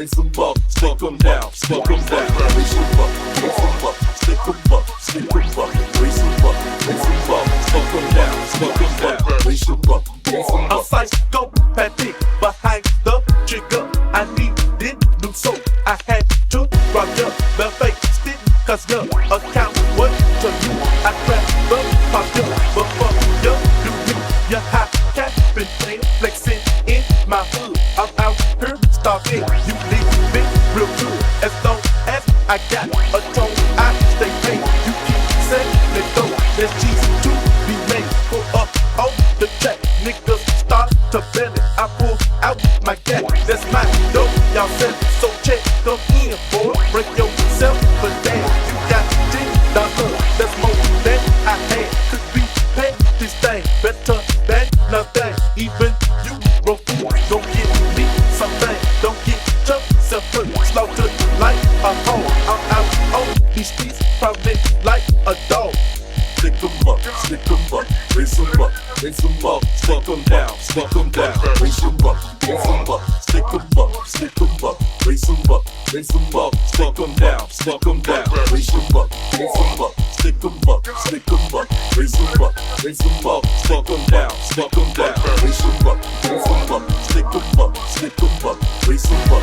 raise them up, stick them down, stick them down. Raise them up, stick them up, stick them up. Raise them up, stick them down, stick them down. Raise them up, I'm psychopathic behind the trigger. I needed new soap. I had to rob you. The fake stick, cause your account was to you. I grabbed the pop you, but fuck you, do me. Your hot cat been playing, flexing in my hood. I'm out here starving. You leave me real good. As long as I got a tone, I stay paid. You keep saying let go. There's cheese to be made. Pull up on the track. Niggas start to belly. I pull out my gat. That's my dope. Y'all sell it. So check them in, boy. Break yourself for damn. You got $10. That's more than I had. Could be paid this thing better than nothing. Even you broke fool. Don't get me something. Don't get yourself hurt. Slaughtered like a hog. I'm out on these streets. Probably like a dog. stick them up, raise them up, raise them up, stick them down, raise them up, raise them up, stick them up, raise them up, raise them up, stick them down, raise them up, stick them up, raise them up, raise them up, stick them down, raise them up, stick them up, raise them up,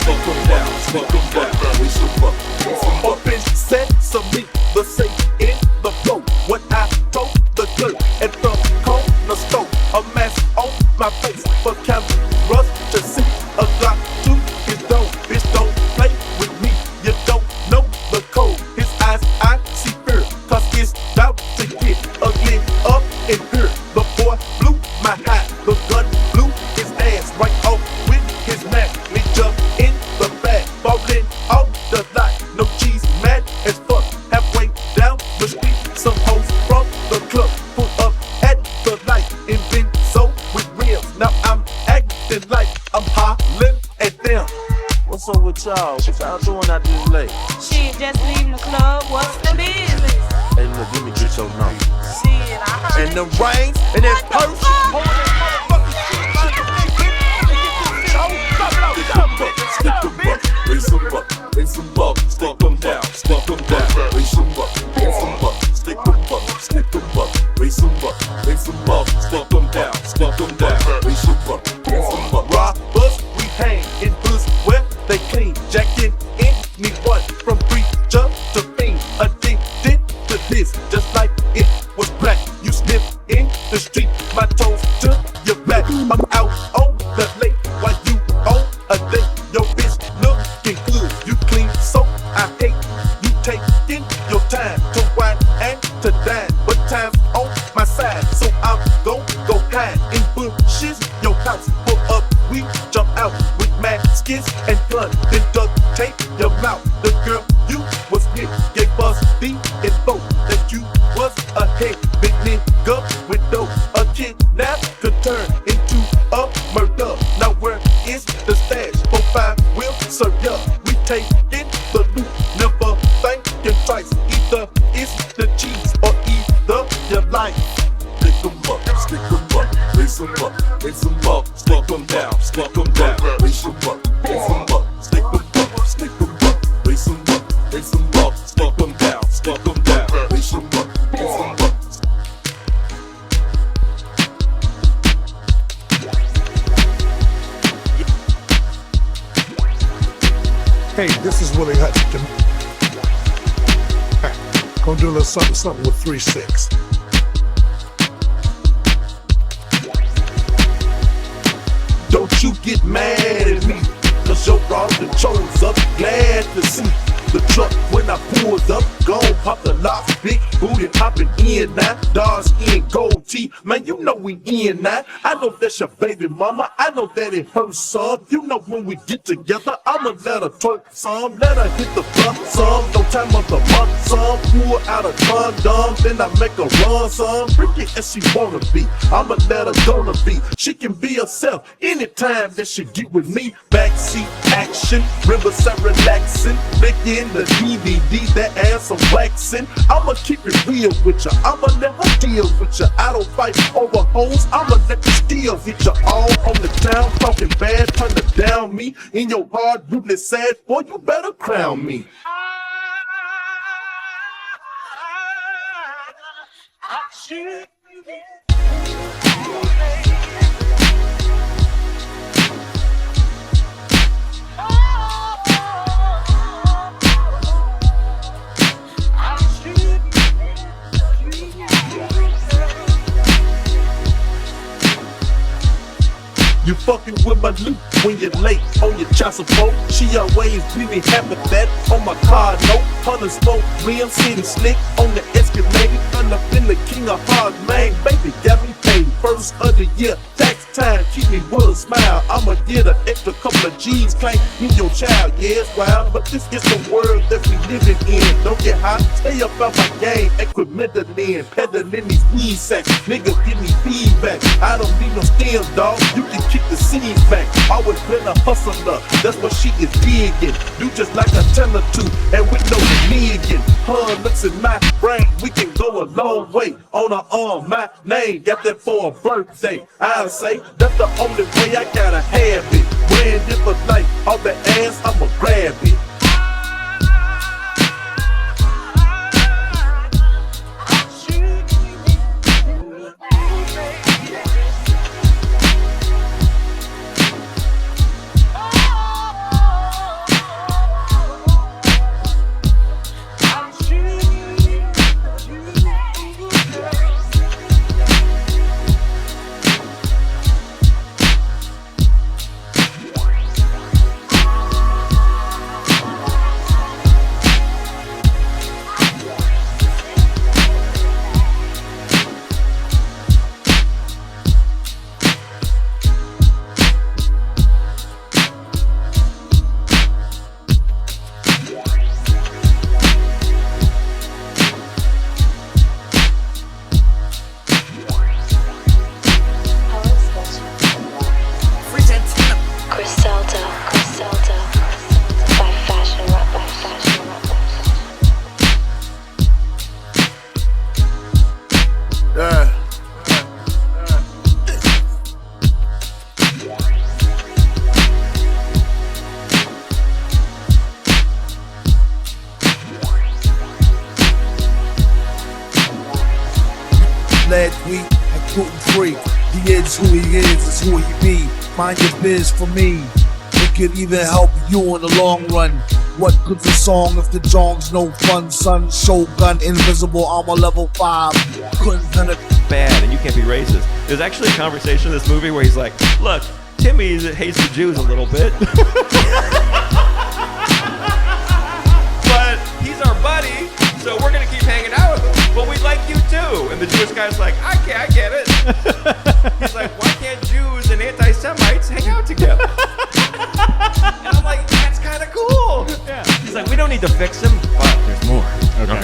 stick them down, raise them up. Open sesame, the say in the flow. What I told the girl at the corner store. A mask on my face for cameras to see. A Glock to his dome. Bitch, don't play with me. You don't know the code. His eyes, I see fear. Cause it's about to get ugly up in here. The boy blew my high. The gun blew his ass right off with his mask. Me jump in the bag. Falling off the lot. No cheese, mad as fuck. Halfway down the street, some hoes from the club pull up at the light and been so with rims. Now I'm acting like I'm hollering at them. What's up with y'all? What y'all doing out this late? Shit, just leaving the club. What's the business? Hey, look, let me get your number. Shit, I heard. And the rain and that purse. Raise them up, raise them up, stick them down, raise them up, raise them up, stick them up, raise them up, stick them down, raise them up, Robbers, we hang in hoods where they clean. Jacking anyone from preacher to fiend. Addicted to this, just like it was black. You sniff in the street, my toes to your back. I'm out on the lake while you on a date. Your bitch looking good, you clean, so I hate you taking your time to wine and to dine. But time's on my side, so I'm gon' go hide in bushes. Your house full up, we jump out with maskins and gun. Then duct tape your mouth. The girl you was with gave us the info that you was a head big nigga with dope. A kidnap could turn into a murder. Now where is the stash? 4-5 will serve ya. We taking the loot, never thinking twice. Either it's the cheese or either your life. stick them up, raise them up, stick them down, raise them up, stick them up, raise them up, stick them down, raise them up, Hey, this is Willie Hutchinson. Gonna do a little something with 3-6. Don't you get mad at me, cause your brother chose up. Glad to see the truck when I pulled up. Gon' pop the locks, big booty popping in now. Dark skin, gold teeth, man, you know we in now. I know that's your baby mama, I know that it hurts some. You know when we get together, I'ma let her twerk some. Let her hit the front some, no time of the month some. Pull out a condom, then I make her run some. Freaky as she wanna be, I'ma let her gonna be. She can be herself anytime that she get with me. Backseat action. Riverside relaxing, making the DVD that ass some waxing. I'ma keep it real with ya, I'ma let her deal with ya. I don't fight over hoes, I'ma let the steel hit ya. All on the town, talking bad, turn to down me. In your heart, really sad, boy, you better crown me. You fucking with my loot when you're late on your child support. She always really happy that on my car note. 100 smoke, real city slick on the Escalade. Run up in the king of hard man, baby got me paid. First of the year, tax time, keep me with a smile. I'ma get an extra couple of G's, claim me your child. Yeah, it's wild, but this is the world that we living in. Don't get high, stay up out my game, equipment in, peddling these weed sacks. Niggas give me feedback, I don't need no stems, dog. You can kick the seeds back. Always been a hustler, that's what she is digging. Do just like I tell her to, and with no million. Her looks in my brain, we can go a long way. On her arm, my name, got that for a birthday. I'll say that's the only way I gotta have it. Wearing it for life, all the ass, I'ma grab it. Lad tweet and gluten free. He is who he is, it's who he be. Mind your biz for me. It could even help you in the long run. What good's a song if the jong's no fun, son? Shogun, invisible, armor level 5. Couldn't penetrate. Bad, and you can't be racist. There's actually a conversation in this movie where he's like, look, Timmy hates the Jews a little bit. But he's our buddy, so we're gonna keep hanging out with him. But we like you too. And the Jewish guy's like, I get it. He's like, why can't Jews and anti-Semites hang out together? And I'm like, that's kind of cool. Yeah. He's like, we don't need to fix him, but there's more. Okay.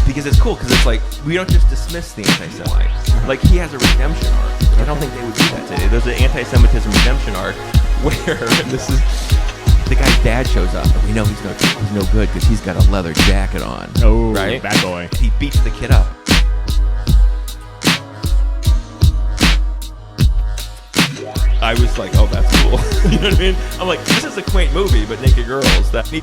Because it's cool, because it's like, we don't just dismiss the anti-Semite. Like, he has a redemption arc. I don't think they would do that today. There's an anti-Semitism redemption arc where this is, the guy's dad shows up, and we know he's no good because he's got a leather jacket on. Oh, right? bad boy. He beats the kid up. I was like, oh, that's cool. You know what I mean? I'm like, this is a quaint movie, but naked girls that need.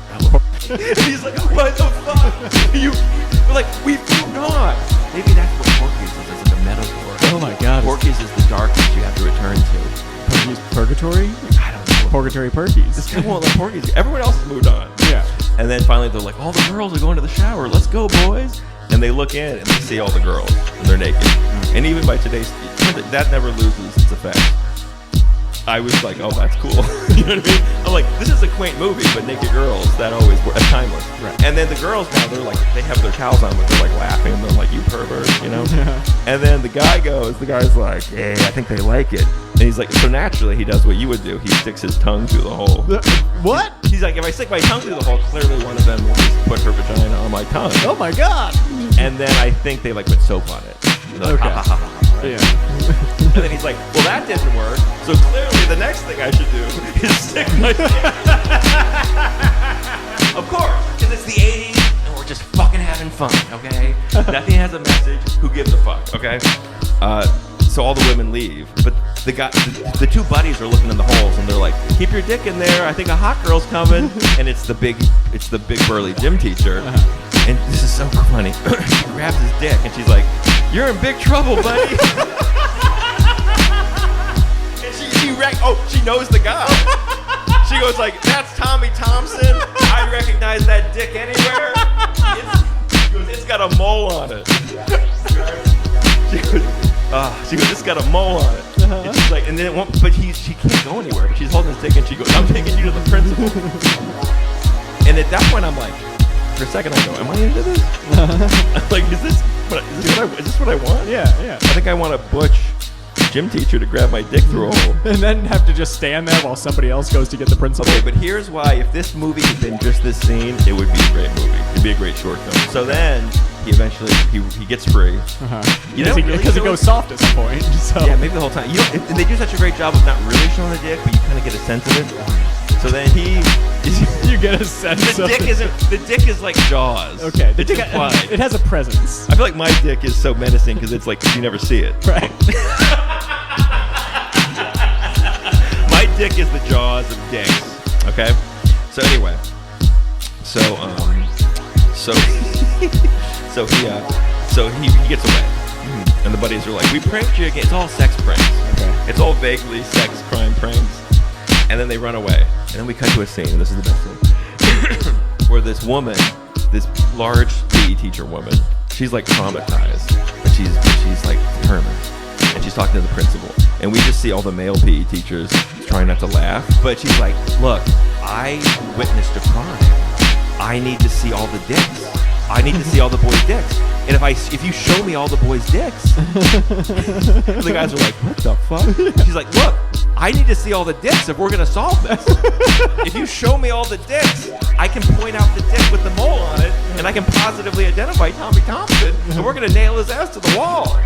And he's like, what the fuck? We're like, we've moved on. Maybe that's what Porky's is, as like a metaphor. Oh my god. Porky's is the darkness you have to return to. Porky's Purgatory? I don't know. Purgatory Perkies. This guy won't let Porky's. Everyone else has moved on. Yeah. And then finally they're like, all the girls are going to the shower. Let's go, boys. And they look in and they see all the girls and they're naked. And even by today's, that never loses its effect. I was like, oh, that's cool. You know what I mean? I'm like, this is a quaint movie, but naked girls, that always were timeless. Right. And then the girls now, they're like, they have their towels on, but they're like laughing. They're like, you pervert, you know? Yeah. And then the guy's like, hey, I think they like it. And he's like, so naturally he does what you would do. He sticks his tongue through the hole. What? He's like, if I stick my tongue through the hole, clearly one of them will just put her vagina on my tongue. Oh my god. And then I think they like put soap on it. They're like, Okay. ha, ha, ha, ha, right? Yeah. And then he's like, well, that didn't work. So clearly the next thing I should do is stick my dick. Of course, because it's the 80s and we're just fucking having fun, okay? Nothing has a message. Who gives a fuck, okay? So all the women leave, but the two buddies are looking in the holes and they're like, keep your dick in there. I think a hot girl's coming. And it's the big burly gym teacher. And this is so funny. She grabs his dick and she's like, you're in big trouble, buddy. And she knows the guy. She goes like, that's Tommy Thompson. I recognize that dick anywhere. It's got a mole on it. She goes, it's got a mole on it. And she's like, and then it won't, but she can't go anywhere. But she's holding his dick and she goes, I'm taking you to the principal. And at that point, I'm like, for a second, I go, am I into this? I'm like, is this what I want? Yeah. I think I want a butch gym teacher to grab my dick through a hole. And then have to just stand there while somebody else goes to get the principal. Okay, but here's why. If this movie had been just this scene, it would be a great movie. It'd be a great short film. So then he eventually he gets free. Because it goes soft at some point. So. Yeah, maybe the whole time. And they do such a great job of not really showing the dick, but you kind of get a sense of it. So then you get a sense of the dick is like Jaws. Okay, It's implied. it has a presence. I feel like my dick is so menacing because it's like you never see it. Right. My dick is the Jaws of dicks. Okay. So anyway, so he gets away, and the buddies are like, we pranked you again. It's all sex pranks. Okay. It's all vaguely sex crime pranks. And then they run away. And then we cut to a scene, and this is the best scene, where this woman, this large PE teacher woman, she's like traumatized, but she's like determined. And she's talking to the principal. And we just see all the male PE teachers trying not to laugh. But she's like, look, I witnessed a crime. I need to see all the dicks. I need to see all the boys' dicks. And if you show me all the boys' dicks, the guys are like, what the fuck? She's like, look, I need to see all the dicks if we're gonna solve this. If you show me all the dicks, I can point out the dick with the mole on it, and I can positively identify Tommy Thompson, and we're gonna nail his ass to the wall.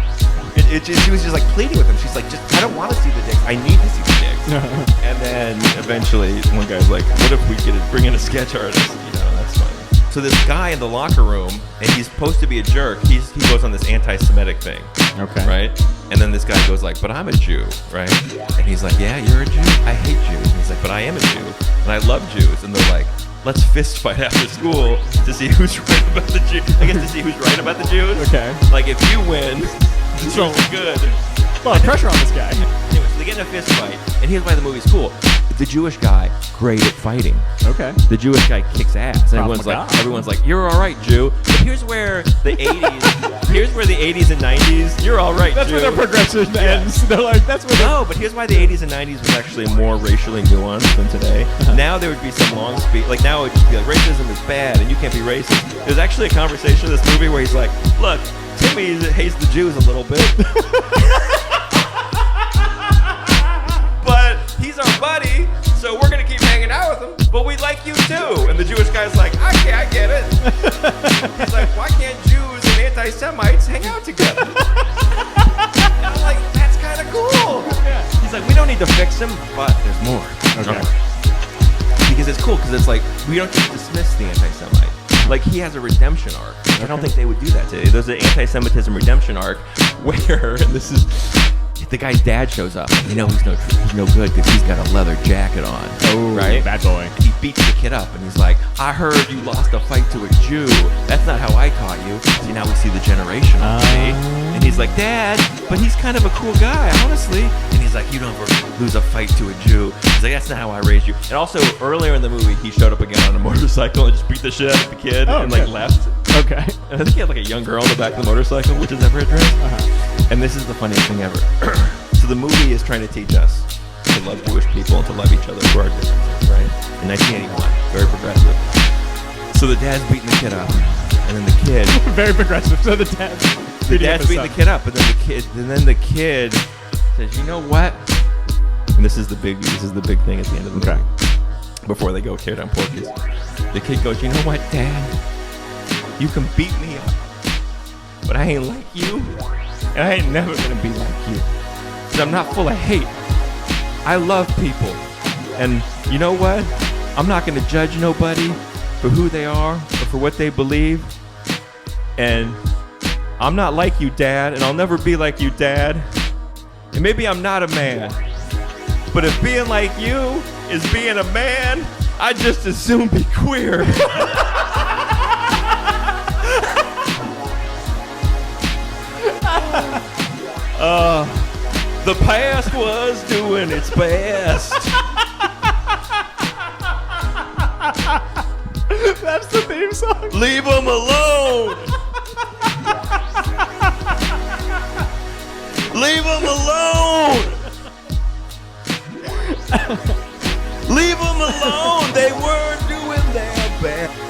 She was just like pleading with him. She's like, I don't want to see the dicks. I need to see the dicks. And then eventually, one guy's like, what if we bring in a sketch artist? That's funny. So this guy in the locker room, and he's supposed to be a jerk. He goes on this anti-Semitic thing. Okay. Right? And then this guy goes like, but I'm a Jew, right? And he's like, yeah, you're a Jew? I hate Jews. And he's like, but I am a Jew, and I love Jews. And they're like, let's fist fight after school to see who's right about the Jews. I guess to see who's right about the Jews. Okay. Like, if you win, the Jews are good. A lot of pressure on this guy. Anyway, so they get in a fist fight, and here's why the movie's cool. The Jewish guy, great at fighting. Okay. The Jewish guy kicks ass. And everyone's like, you're all right, Jew. But here's where the 80s and 90s, you're all right, That's Jew. where their progression ends. They're like, that's where. No, but here's why the 80s and 90s was actually more racially nuanced than today. Now there would be some long speech, like now it would just be like, racism is bad and you can't be racist. There's actually a conversation in this movie where he's like, look, Timmy hates the Jews a little bit. But he's our buddy, so we're gonna keep hanging out with him. But we like you too. And the Jewish guy's like, okay, I get it. He's like, why can't Jews and anti-Semites hang out together? And I'm like, that's kind of cool. Yeah. He's like, we don't need to fix him, but there's more. Okay. Because it's cool, because it's like, we don't just dismiss the anti-Semite. Like, he has a redemption arc. I don't think they would do that today. There's an anti-Semitism redemption arc where, and this is, the guy's dad shows up. And he's no good because he's got a leather jacket on. Oh, right? Bad boy. And he beats the kid up, and he's like, I heard you lost a fight to a Jew. That's not how I taught you. See, now we see the generation on me. And he's like, Dad, but he's kind of a cool guy, honestly. And he's like, you don't ever lose a fight to a Jew. He's like, that's not how I raised you. And also, earlier in the movie, he showed up again on a motorcycle and just beat the shit out of the kid and like left. Okay. And I think he had like a young girl in the back of the motorcycle, which is never addressed. And this is the funniest thing ever. So the movie is trying to teach us to love Jewish people and to love each other for our differences, right? In 1981, very progressive. So the dad's beating the kid up, and then the kid. Very progressive. So the dad's beating the kid up, and then the kid says, "You know what?" And this is the big thing at the end of the movie. Before they go tear down Porky's, the kid goes, "You know what, Dad? You can beat me up, but I ain't like you, and I ain't never gonna be like you." is I'm not full of hate. I love people. And you know what? I'm not going to judge nobody for who they are or for what they believe. And I'm not like you, Dad, and I'll never be like you, Dad. And maybe I'm not a man. But if being like you is being a man, I'd just as soon be queer. The past was doing its best. That's the theme song. Leave them alone. Leave them alone. Leave them alone. They weren't doing their best.